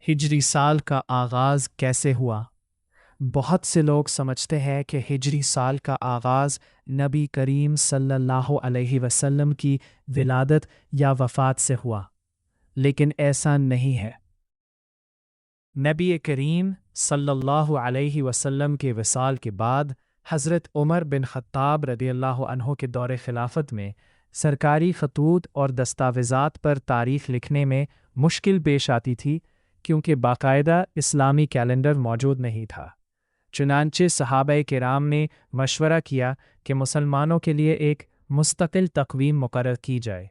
ہجری سال کا آغاز کیسے ہوا؟ بہت سے لوگ سمجھتے ہیں کہ ہجری سال کا آغاز نبی کریم صلی اللہ علیہ وسلم کی ولادت یا وفات سے ہوا، لیکن ایسا نہیں ہے۔ نبی کریم صلی اللہ علیہ وسلم کے وصال کے بعد حضرت عمر بن خطاب رضی اللہ عنہ کے دور خلافت میں سرکاری خطوط اور دستاویزات پر تاریخ لکھنے میں مشکل پیش آتی تھی، کیونکہ باقاعدہ اسلامی کیلنڈر موجود نہیں تھا۔ چنانچہ صحابہ کرام نے مشورہ کیا کہ مسلمانوں کے لیے ایک مستقل تقویم مقرر کی جائے۔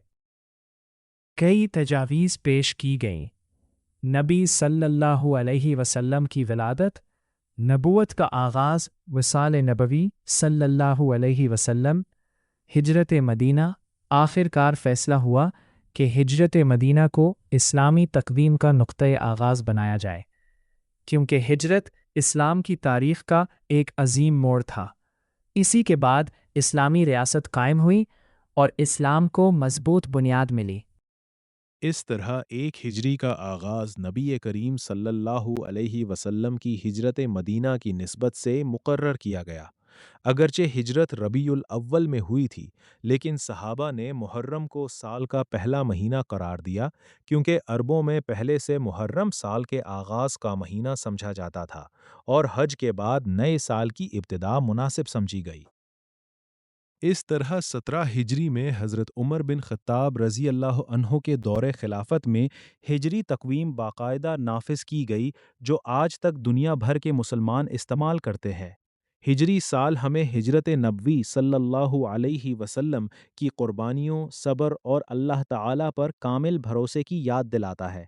کئی تجاویز پیش کی گئیں۔ نبی صلی اللہ علیہ وسلم کی ولادت، نبوت کا آغاز وصال نبوی صلی اللہ علیہ وسلم، ہجرت مدینہ۔ آخر کار فیصلہ ہوا کہ ہجرت مدینہ کو اسلامی تقویم کا نقطۂ آغاز بنایا جائے، کیونکہ ہجرت اسلام کی تاریخ کا ایک عظیم موڑ تھا۔ اسی کے بعد اسلامی ریاست قائم ہوئی اور اسلام کو مضبوط بنیاد ملی۔ اس طرح ایک ہجری کا آغاز نبی کریم صلی اللہ علیہ وسلم کی ہجرت مدینہ کی نسبت سے مقرر کیا گیا۔ اگرچہ ہجرت ربیع الاول میں ہوئی تھی، لیکن صحابہ نے محرم کو سال کا پہلا مہینہ قرار دیا، کیونکہ عربوں میں پہلے سے محرم سال کے آغاز کا مہینہ سمجھا جاتا تھا اور حج کے بعد نئے سال کی ابتدا مناسب سمجھی گئی۔ اس طرح 17 ہجری میں حضرت عمر بن خطاب رضی اللہ عنہ کے دور خلافت میں ہجری تقویم باقاعدہ نافذ کی گئی، جو آج تک دنیا بھر کے مسلمان استعمال کرتے ہیں۔ ہجری سال ہمیں ہجرت نبوی صلی اللہ علیہ وسلم کی قربانیوں، صبر اور اللہ تعالیٰ پر کامل بھروسے کی یاد دلاتا ہے۔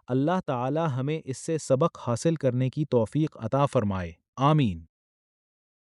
اللہ تعالیٰ ہمیں اس سے سبق حاصل کرنے کی توفیق عطا فرمائے، آمین۔